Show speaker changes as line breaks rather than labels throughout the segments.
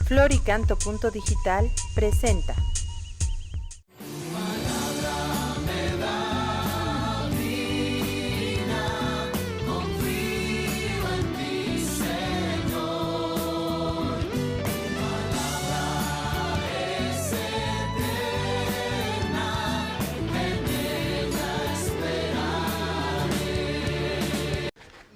Floricanto.digital presenta.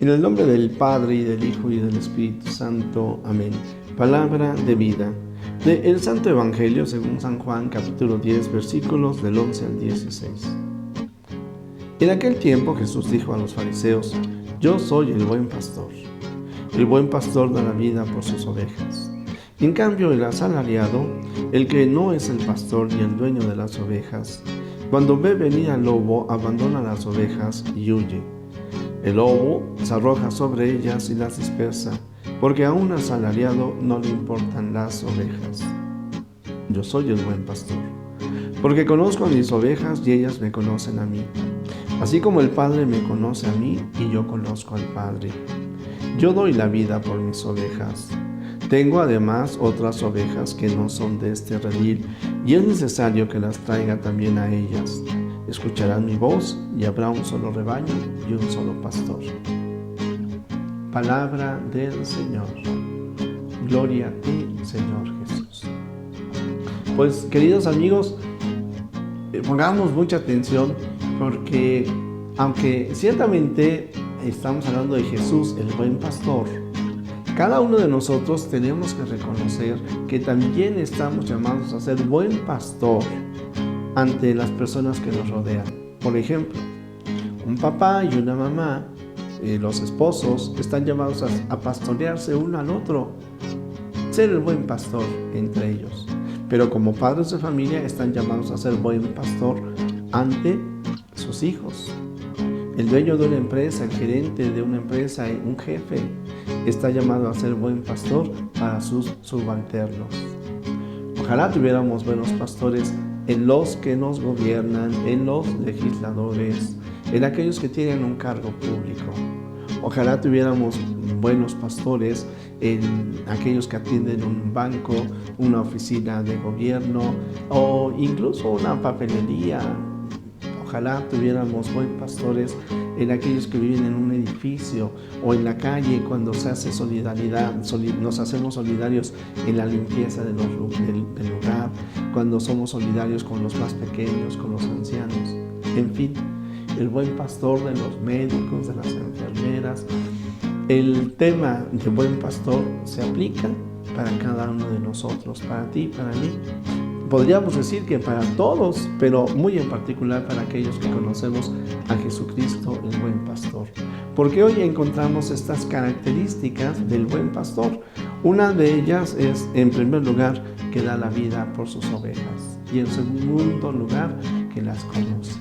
En el nombre del Padre, y del Hijo, y del Espíritu Santo. Amén. Palabra de vida. El Santo Evangelio según San Juan, capítulo 10, versículos del 11 al 16. En aquel tiempo Jesús dijo a los fariseos: Yo soy el buen pastor. El buen pastor da la vida por sus ovejas. En cambio, el asalariado, el que no es el pastor ni el dueño de las ovejas, cuando ve venir al lobo, abandona las ovejas y huye. El lobo se arroja sobre ellas y las dispersa, porque a un asalariado no le importan las ovejas. Yo soy el buen pastor, porque conozco a mis ovejas y ellas me conocen a mí, así como el Padre me conoce a mí y yo conozco al Padre. Yo doy la vida por mis ovejas. Tengo además otras ovejas que no son de este redil, y es necesario que las traiga también a ellas. Escucharán mi voz y habrá un solo rebaño y un solo pastor. Palabra del Señor. Gloria a ti, Señor Jesús. Pues, queridos amigos, pongamos mucha atención, porque aunque ciertamente estamos hablando de Jesús, el buen pastor, cada uno de nosotros tenemos que reconocer que también estamos llamados a ser buen pastor ante las personas que nos rodean. Por ejemplo, un papá y una mamá, los esposos, están llamados a pastorearse uno al otro, ser el buen pastor entre ellos. Pero como padres de familia están llamados a ser buen pastor ante sus hijos. El dueño de una empresa, el gerente de una empresa, un jefe, está llamado a ser buen pastor para sus subalternos. Ojalá tuviéramos buenos pastores en los que nos gobiernan, en los legisladores, en aquellos que tienen un cargo público. Ojalá tuviéramos buenos pastores en aquellos que atienden un banco, una oficina de gobierno o incluso una papelería. Ojalá tuviéramos buenos pastores en aquellos que viven en un edificio o en la calle, cuando se hace solidaridad, nos hacemos solidarios en la limpieza del lugar, cuando somos solidarios con los más pequeños, con los ancianos. En fin, el buen pastor de los médicos, de las enfermeras. El tema de buen pastor se aplica para cada uno de nosotros, para ti, para mí. Podríamos decir que para todos, pero muy en particular para aquellos que conocemos a Jesucristo, el buen pastor. Porque hoy encontramos estas características del buen pastor. Una de ellas es, en primer lugar, que da la vida por sus ovejas. Y en segundo lugar, que las conoce.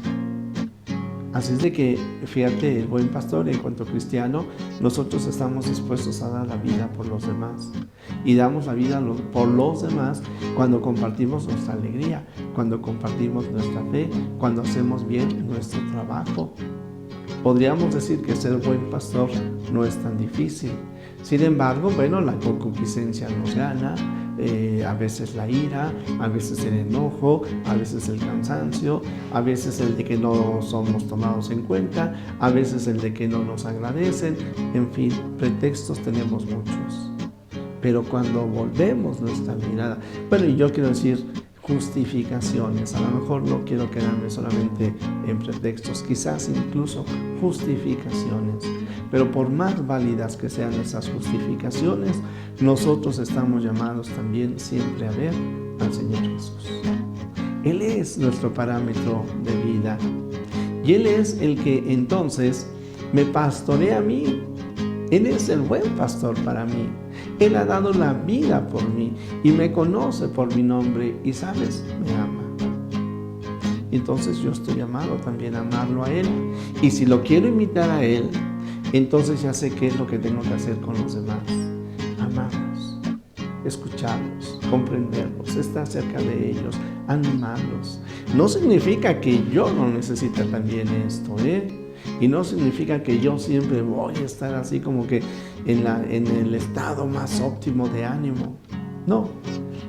Así es de que, fíjate, el buen pastor, en cuanto cristiano, nosotros estamos dispuestos a dar la vida por los demás. Y damos la vida por los demás cuando compartimos nuestra alegría, cuando compartimos nuestra fe, cuando hacemos bien nuestro trabajo. Podríamos decir que ser buen pastor no es tan difícil. Sin embargo, la concupiscencia nos gana, a veces la ira, a veces el enojo, a veces el cansancio, a veces el de que no somos tomados en cuenta, a veces el de que no nos agradecen. En fin, pretextos tenemos muchos. Pero cuando volvemos nuestra mirada, y yo quiero decir justificaciones, a lo mejor no quiero quedarme solamente en pretextos, quizás incluso justificaciones, pero por más válidas que sean esas justificaciones, nosotros estamos llamados también siempre a ver al Señor Jesús. Él es nuestro parámetro de vida y Él es el que entonces me pastorea a mí. Él es el buen pastor para mí. Él ha dado la vida por mí y me conoce por mi nombre y, ¿sabes?, me ama. Entonces yo estoy llamado también a amarlo a Él. Y si lo quiero imitar a Él, entonces ya sé qué es lo que tengo que hacer con los demás. Amarlos, escucharlos, comprenderlos, estar cerca de ellos, animarlos. No significa que yo no necesite también esto, Y no significa que yo siempre voy a estar así como que en el estado más óptimo de ánimo. No,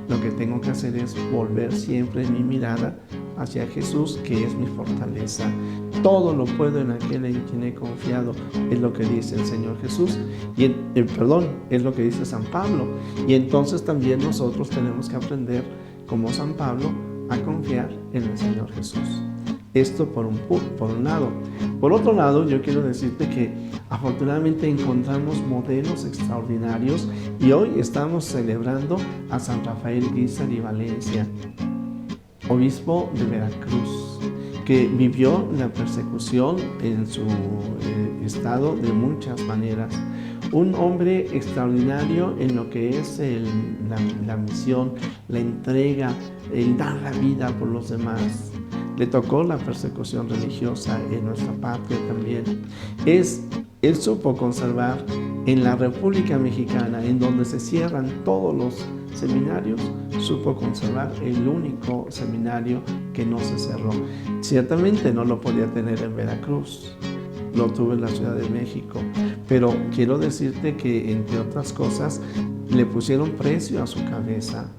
lo que tengo que hacer es volver siempre mi mirada hacia Jesús, que es mi fortaleza. Todo lo puedo en aquel en quien he confiado, es lo que dice el Señor Jesús, es lo que dice San Pablo. Y entonces también nosotros tenemos que aprender, como San Pablo, a confiar en el Señor Jesús. Esto por un lado. Por otro lado, yo quiero decirte que afortunadamente encontramos modelos extraordinarios y hoy estamos celebrando a San Rafael Guízar y Valencia, obispo de Veracruz, que vivió la persecución en su estado de muchas maneras. Un hombre extraordinario en lo que es la misión, la entrega, el dar la vida por los demás. Le tocó la persecución religiosa en nuestra patria también. Él supo conservar en la República Mexicana, en donde se cierran todos los seminarios, supo conservar el único seminario que no se cerró. Ciertamente no lo podía tener en Veracruz, lo tuve en la Ciudad de México, pero quiero decirte que, entre otras cosas, le pusieron precio a su cabeza.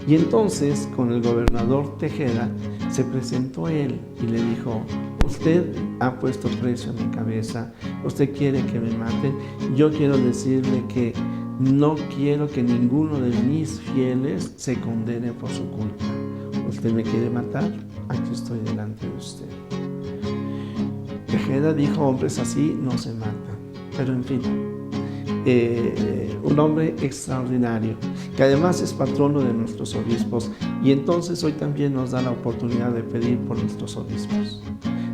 Y entonces, con el gobernador Tejeda, se presentó él y le dijo: usted ha puesto precio a mi cabeza, usted quiere que me maten, yo quiero decirle que no quiero que ninguno de mis fieles se condene por su culpa. ¿Usted me quiere matar? Aquí estoy delante de usted. Tejeda dijo: hombres así no se matan. Pero en fin, un hombre extraordinario, que además es patrono de nuestros obispos, y entonces hoy también nos da la oportunidad de pedir por nuestros obispos,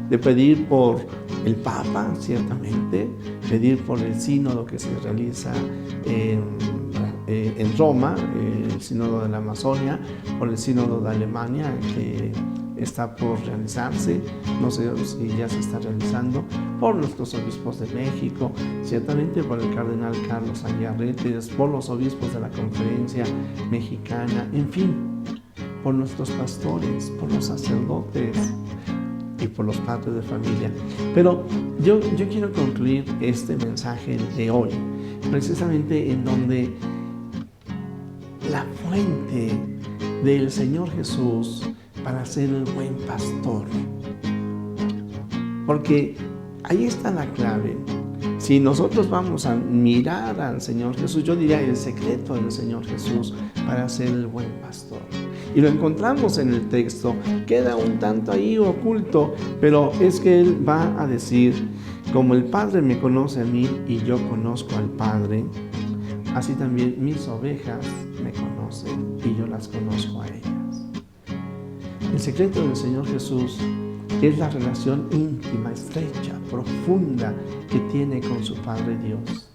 de pedir por el Papa, ciertamente, pedir por el sínodo que se realiza en Roma, el sínodo de la Amazonia, por el sínodo de Alemania, que está por realizarse, no sé si ya se está realizando, por nuestros obispos de México, ciertamente por el cardenal Carlos Ayarrete, por los obispos de la Conferencia Mexicana, en fin, por nuestros pastores, por los sacerdotes y por los padres de familia. Pero yo quiero concluir este mensaje de hoy, precisamente en donde la fuente del Señor Jesús para ser el buen pastor. Porque ahí está la clave. Si nosotros vamos a mirar al Señor Jesús, yo diría el secreto del Señor Jesús para ser el buen pastor. Y lo encontramos en el texto, queda un tanto ahí oculto, pero es que Él va a decir: como el Padre me conoce a mí y yo conozco al Padre, así también mis ovejas me conocen y yo las conozco a ellas. El secreto del Señor Jesús es la relación íntima, estrecha, profunda que tiene con su Padre Dios.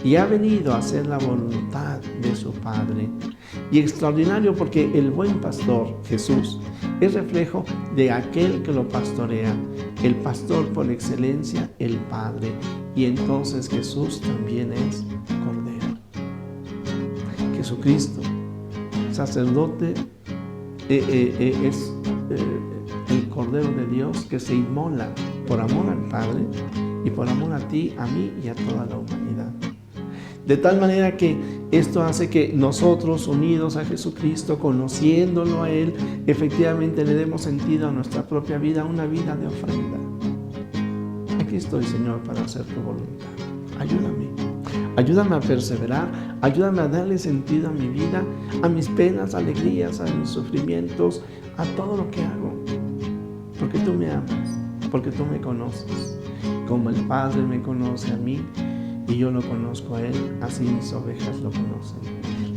Y ha venido a hacer la voluntad de su Padre. Y extraordinario porque el buen pastor, Jesús, es reflejo de aquel que lo pastorea, el pastor por excelencia, el Padre. Y entonces Jesús también es Cordero. Jesucristo, sacerdote, es el Cordero de Dios que se inmola por amor al Padre y por amor a ti, a mí y a toda la humanidad. De tal manera que esto hace que nosotros, unidos a Jesucristo, conociéndolo a Él, efectivamente le demos sentido a nuestra propia vida, una vida de ofrenda. Aquí estoy, Señor, para hacer tu voluntad. Ayúdame a perseverar, ayúdame a darle sentido a mi vida, a mis penas, alegrías, a mis sufrimientos, a todo lo que hago. Porque tú me amas, porque tú me conoces. Como el Padre me conoce a mí y yo lo conozco a Él, así mis ovejas lo conocen.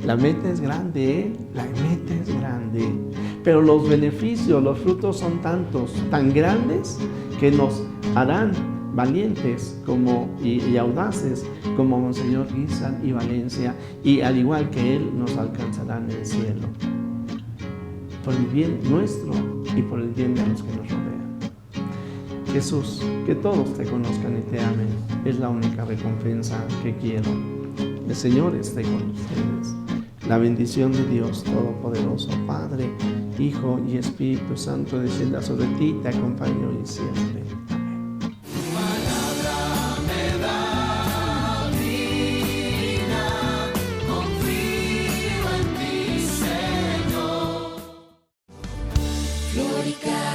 La meta es grande, la meta es grande, pero los beneficios, los frutos son tan grandes, que nos harán valientes y audaces como Monseñor Guízar y Valencia, y al igual que Él nos alcanzarán en el cielo, por el bien nuestro y por el bien de los que nos rodean. Jesús, que todos te conozcan y te amen, es la única recompensa que quiero. El Señor esté con ustedes. La bendición de Dios Todopoderoso, Padre, Hijo y Espíritu Santo, descienda sobre ti, te acompañe hoy y siempre.
Confío en ti. Glorica.